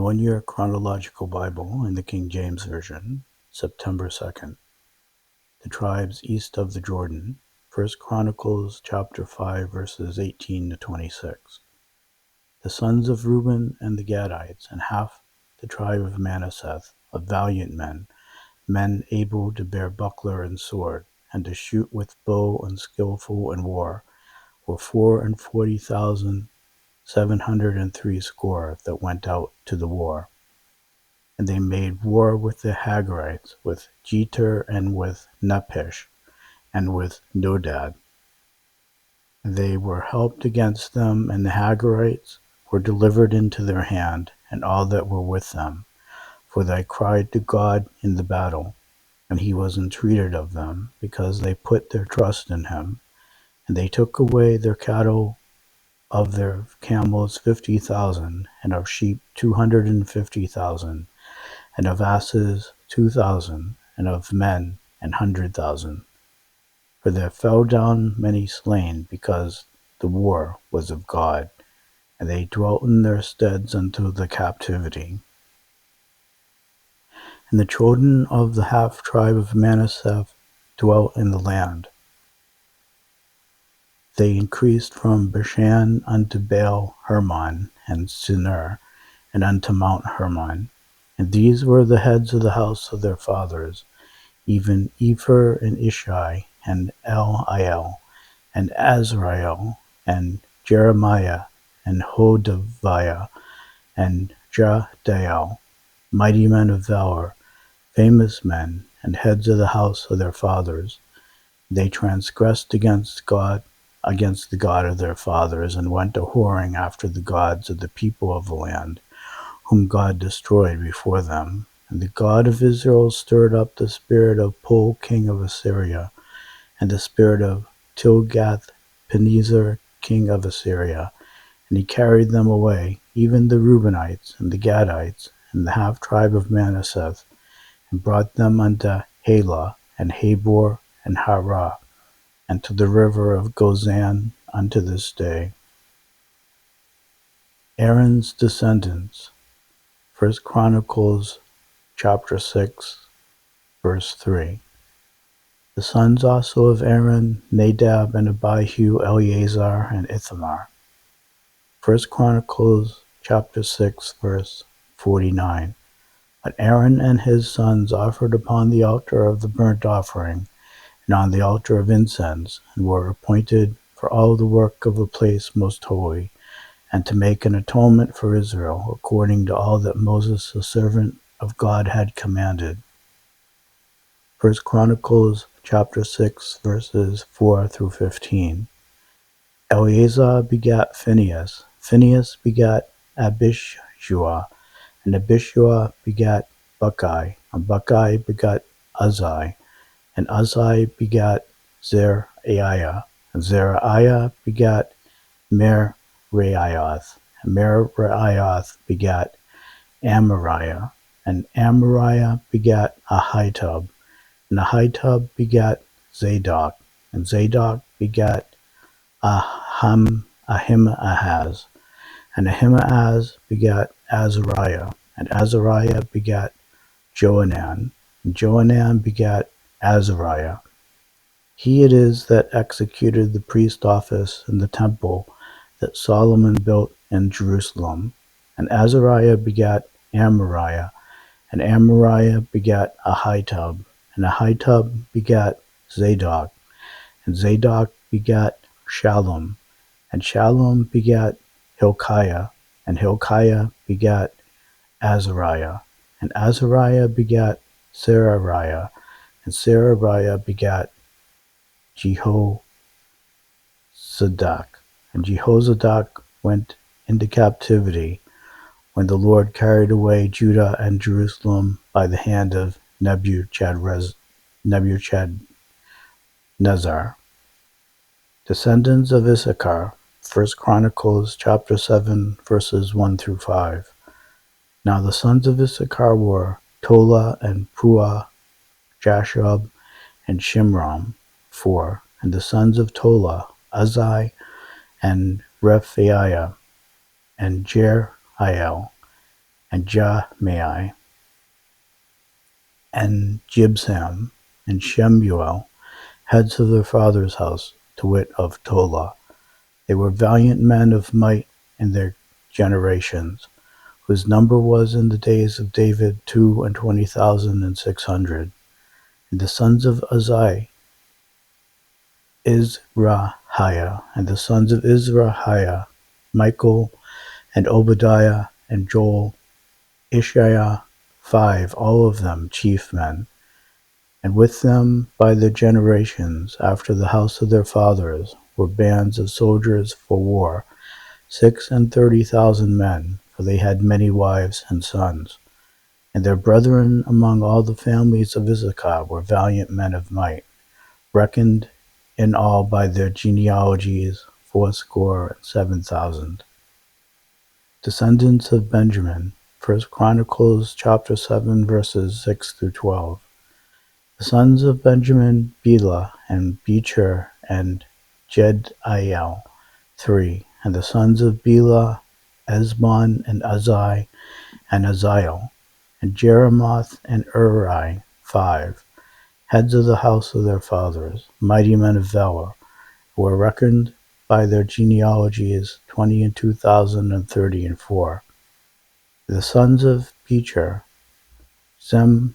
The 1-Year Chronological Bible in the King James Version, September 2nd. The tribes east of the Jordan, 1 Chronicles chapter 5 verses 18 to 26. The sons of Reuben and the Gadites, and half the tribe of Manasseh, of valiant men, men able to bear buckler and sword, and to shoot with bow and skillful in war, were 44,760 that went out to the war. And they made war with the Hagarites, with Jeter, and with Nephish, and with Dodad. They were helped against them, and the Hagarites were delivered into their hand, and all that were with them. For they cried to God in the battle, and he was entreated of them, because they put their trust in him. And they took away their cattle, of their camels 50,000, and of sheep 250,000, and of asses 2,000, and of men 100,000. For there fell down many slain, because the war was of God, and they dwelt in their steads until the captivity. And the children of the half tribe of Manasseh dwelt in the land. They increased from Bashan unto Baal Hermon and Sinir, and unto Mount Hermon. And these were the heads of the house of their fathers, even Epher and Ishai, and Eliel, and Azrael, and Jeremiah, and Hodaviah, and Jahdiel, mighty men of valor, famous men, and heads of the house of their fathers. They transgressed against the God of their fathers, and went a whoring after the gods of the people of the land, whom God destroyed before them. And the God of Israel stirred up the spirit of Pul, king of Assyria, and the spirit of Tilgath-Pineser, king of Assyria, and he carried them away, even the Reubenites, and the Gadites, and the half tribe of Manasseh, and brought them unto Halah, and Habor, and Harah, and to the river of Gozan unto this day. Aaron's descendants, 1 Chronicles chapter 6, verse 3. The sons also of Aaron, Nadab, and Abihu, Eleazar, and Ithamar. 1 Chronicles chapter 6, verse 49. But Aaron and his sons offered upon the altar of the burnt offering, and on the altar of incense, and were appointed for all the work of the place most holy, and to make an atonement for Israel, according to all that Moses the servant of God had commanded. 1 Chronicles chapter 6, verses 4 through 15. Eleazar begat Phinehas, Phinehas begat Abishua, and Abishua begat Buckai, and Buckai begat Uzzi, and Uzzi begat Zeraiah, and Zeraiah begat Meraioth, and Meraioth begat Amariah, and Amariah begat Ahitub, and Ahitub begat Zadok, and Zadok begat Ahimaaz, and Ahimaaz begat Azariah, and Azariah begat Johanan, and Johanan begat Azariah. He it is that executed the priest office in the temple that Solomon built in Jerusalem. And Azariah begat Amariah, and Amariah begat Ahitub, and Ahitub begat Zadok, and Zadok begat Shallum, and Shallum begat Hilkiah, and Hilkiah begat Azariah, and Azariah begat Serariah, and Serariah begat Jehozadak, and Jehozadak went into captivity when the Lord carried away Judah and Jerusalem by the hand of Nebuchadnezzar. Descendants of Issachar, 1 Chronicles chapter 7, verses 1 through 5. Now the sons of Issachar were Tola and Puah, Jashub, and Shimron, 4. And the sons of Tola, Uzzi, and Rephaiah, and Jeriel, and Jahmai, and Jibsam, and Shemuel, heads of their father's house, to wit, of Tola. They were valiant men of might in their generations, whose number was in the days of David 22,600. And the sons of Uzziah, Izrahiah, and the sons of Izrahiah, Michael, and Obadiah, and Joel, Ishiah, 5, all of them chief men. And with them by their generations, after the house of their fathers, were bands of soldiers for war, 36,000 men, for they had many wives and sons. And their brethren among all the families of Issachar were valiant men of might, reckoned in all by their genealogies 7,000. Descendants of Benjamin. 1 Chronicles chapter 7 verses 6 through 12. The sons of Benjamin, Bela, and Becher, and Jediel, 3. And the sons of Bela, Esbon, and Uzai, and Aziel, and Jeremoth, and Uri, 5. Heads of the house of their fathers, mighty men of valor, who were reckoned by their genealogies 22,030 and 4. The sons of Becher, Zemurah,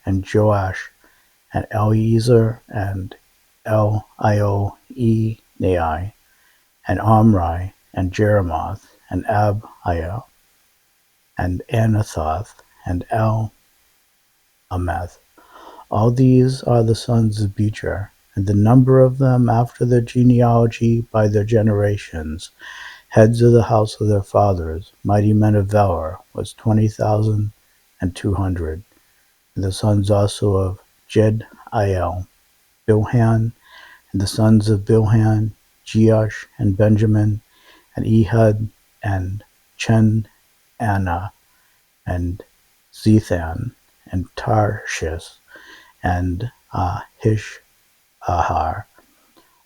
and Joash, and Eliezer, and Elioenai, and Omri, and Jeremoth, and Abiel, and Anathoth, and Ameth. All these are the sons of Becher, and the number of them after their genealogy by their generations, heads of the house of their fathers, mighty men of valor, was 20,200. And the sons also of Jediel, Bilhan, and the sons of Bilhan, Jeush, and Benjamin, and Ehud, and Chenanah, and Zethan, and Tarshish, and Ahishahar.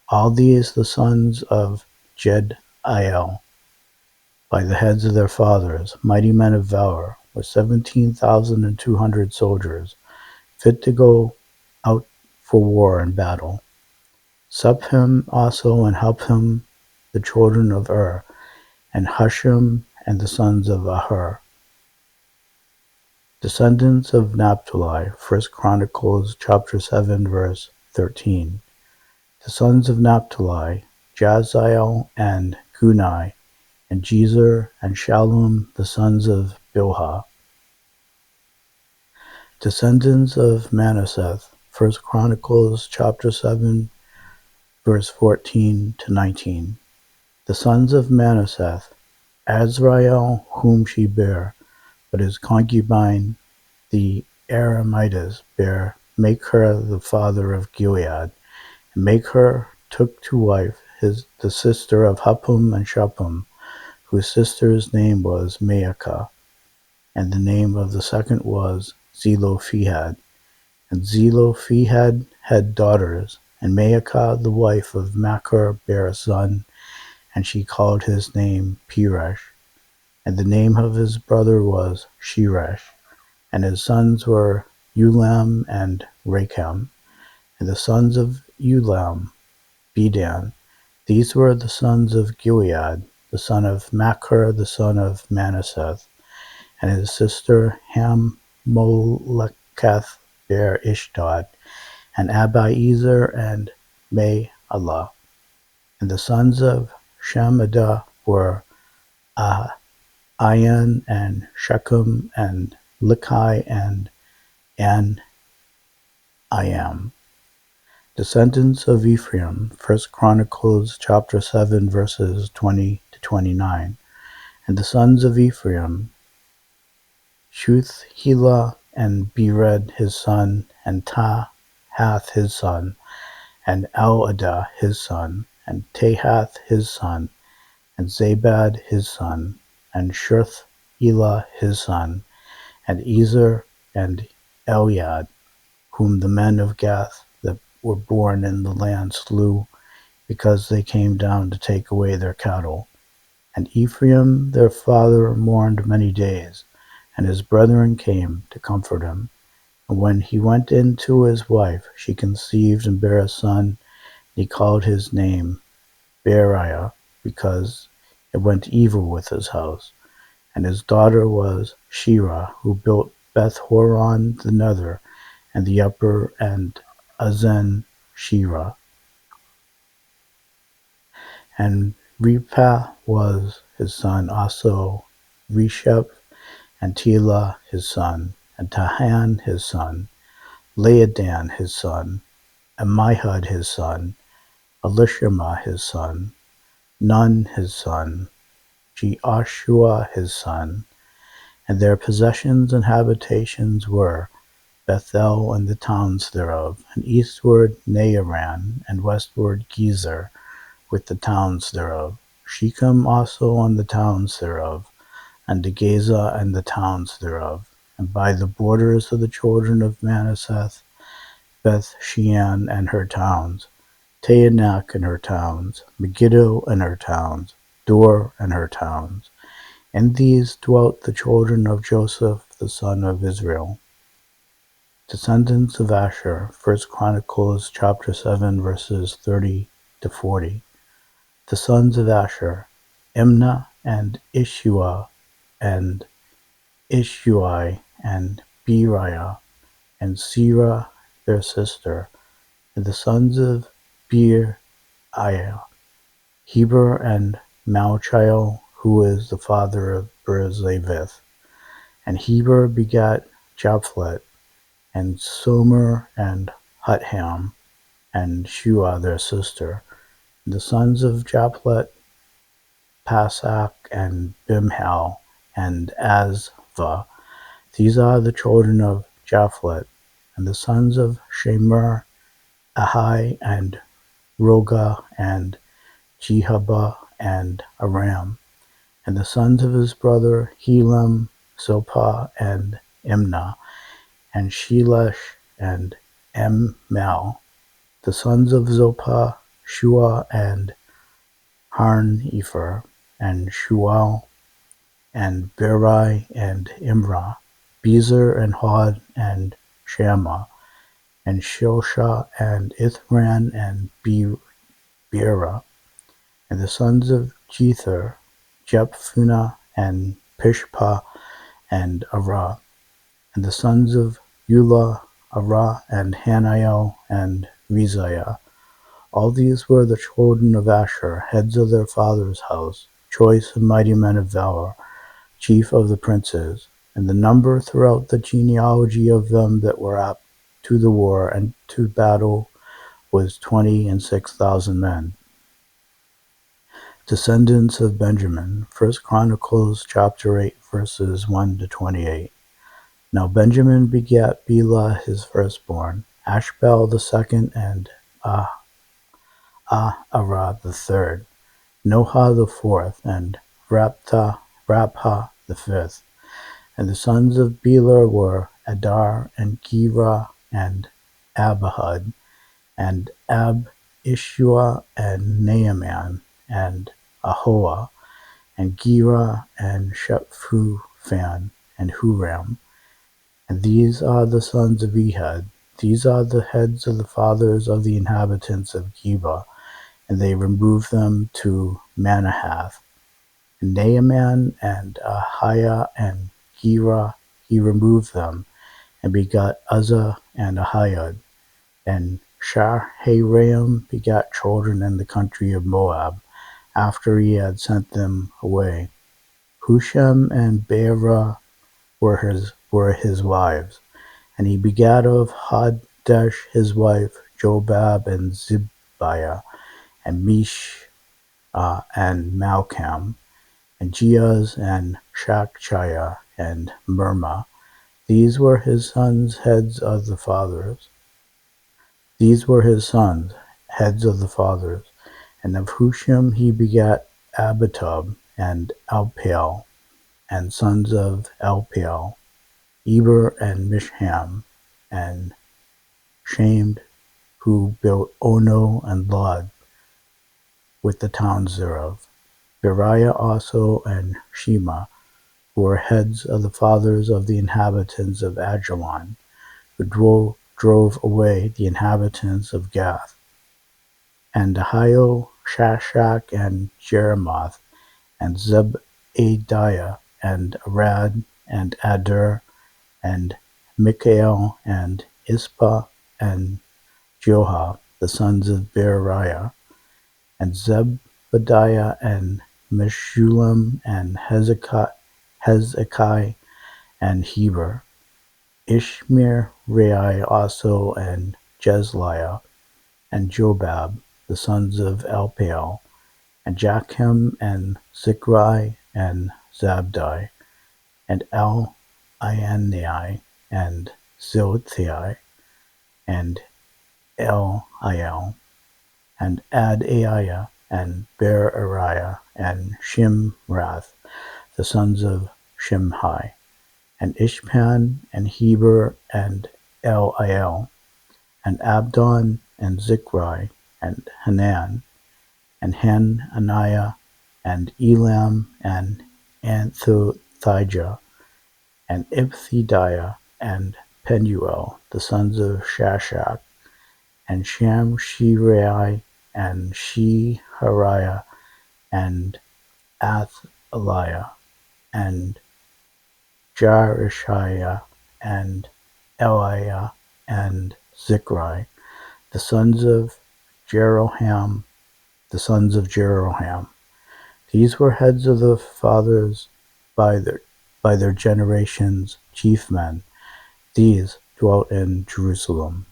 All these the sons of Jediel, by the heads of their fathers, mighty men of valor, were 17,200 soldiers, fit to go out for war and battle. Suphim also and Huphim, the children of and Hushim, and the sons of Ahur. Descendants of Naphtali. 1 Chronicles chapter 7 verse 13. The sons of Naphtali, Jaziel, and Guni, and Jezer, and Shallum, the sons of Bilhah. Descendants of Manasseh. 1 Chronicles chapter 7 verse 14 to 19. The sons of Manasseh, Azrael, whom she bare, but his concubine, the Aramites, bare Machir the father of Gilead. And Machir took to wife the sister of Huppim and Shuppim, whose sister's name was Maacah, and the name of the second was Zelophehad. And Zelophehad had daughters, and Maacah the wife of Machir bare a son, and she called his name Peresh. And the name of his brother was Sheresh. And his sons were Ulam and Racham. And the sons of Ulam, Bedan. These were the sons of Gilead, the son of Machir, the son of Manasseh. And his sister Hammoleketh bare Ishdod, and Abiezer, and Maalah. And the sons of Shemida were Ayan, and Shechem, and Likai, and Anayam. Descendants of Ephraim. 1 Chronicles chapter 7 verses 20 to 29. And the sons of Ephraim, Shuthelah, and Bered his son, and Tahath his son, and Eladah his son, and Tahath his son, and Zabad his son, and Shuthelah his son, and Ezer, and Eliad, whom the men of Gath that were born in the land slew, because they came down to take away their cattle. And Ephraim their father mourned many days, and his brethren came to comfort him. And when he went in to his wife, she conceived and bare a son, and he called his name Beriah, because it went evil with his house. And his daughter was Shirah, who built Beth-horon the nether, and the upper, and Azen Shirah. And Repah was his son, also Resheph, and Telah his son, and Tahan his son, Laadan his son, Ammihud his son, Elishama his son, Nun his son, Jehoshua his son. And their possessions and habitations were Bethel and the towns thereof, and eastward Naaran, and westward Gezer, with the towns thereof, Shechem also and the towns thereof, and Gaza and the towns thereof, and by the borders of the children of Manasseh, Beth-shean and her towns, Taanach and her towns, Megiddo and her towns, Dor and her towns. In these dwelt the children of Joseph the son of Israel. Descendants of Asher, 1 Chronicles chapter 7 verses 30 to 40. The sons of Asher, Imnah and Ishua and Ishui and Beriah and Serah their sister. And the sons of Beriah, Heber and Malchiel, who is the father of Berzavith. And Heber begat Japhlet, and Somer, and Hutham, and Shua their sister. And the sons of Japhlet, Pasach, and Bimhal, and Azvah. These are the children of Japhlet. And the sons of Shemer, Ahai, and Roga, and Jehabah, and Aram. And the sons of his brother Helam, Zopah, and Imnah, and Shelesh, and Emmal. The sons of Zopah, Shua, and Harnefer, and Shual, and Beri, and Imrah, Bezer, and Hod, and Shammah, and Shilshah, and Ithran, and Beerah. And the sons of Jether, Jephthah, and Pishpah, and Arah. And the sons of Ulah, Arah, and Haniel, and Reziah. All these were the children of Asher, heads of their father's house, choice and mighty men of valor, chief of the princes. And the number throughout the genealogy of them that were apt to the war and to battle was 26,000 men. Descendants of Benjamin, 1 Chronicles chapter 8 verses 1 to 28. Now Benjamin begat Bela his firstborn, Ashbel the second, and Ahara the third, Noha the fourth, and Rapha the fifth. And the sons of Bela were Adar, and Gera, and Abihud, and Ishua, and Naaman, and Ahoah, and Gera, and Shephufan, and Huram. And these are the sons of Ehud. These are the heads of the fathers of the inhabitants of Geba, and they removed them to Manahath. And Naaman, and Ahiah, and Gera, he removed them, and begot Uzzah, and Ahiud. And Shaharaim begat children in the country of Moab, after he had sent them away. Husham and Beerah were his wives. And he begat of Hadesh his wife Jobab, and Zibiah, and Mish, and Malcham, and Jeaz, and Shachchiah, and Mirma. These were his sons, heads of the fathers. These were his sons, heads of the fathers. And of Husham he begat Abitub, and Alpael, and sons of Alpael, Eber, and Mishham, and Shamed, who built Ono and Lod, with the towns thereof. Beriah also and Shema, who were heads of the fathers of the inhabitants of Ajalon, who drove away the inhabitants of Gath, and Ahio, Shashak, and Jeremoth, and Zebadiah, and Arad, and Adur, and Michael, and Ispa, and Joha, the sons of Beriah, and Zebadiah, and Meshullam, and Hezekiah, and Heber, Ishmerai also, and Jezliah, and Jobab, the sons of Elpaal, and Jachim, and Zichri, and Zabdi, and Elionai, and Zilthai, and Eliel, and Adaiah, and Berariah, and Shimrath, the sons of Shimhi, and Ishpan, and Heber, and Eliel, and Abdon, and Zichri, and Hanan, and Hananiah, and Elam, and Anthothijah, and Ibthidiah, and Penuel, the sons of Shashak, and Shamshirai, and Shehariah, and Athaliah, and Jarishiah, and Eliah, and Zichri, the sons of Jeroham, These were heads of the fathers by their generations, chief men. These dwelt in Jerusalem.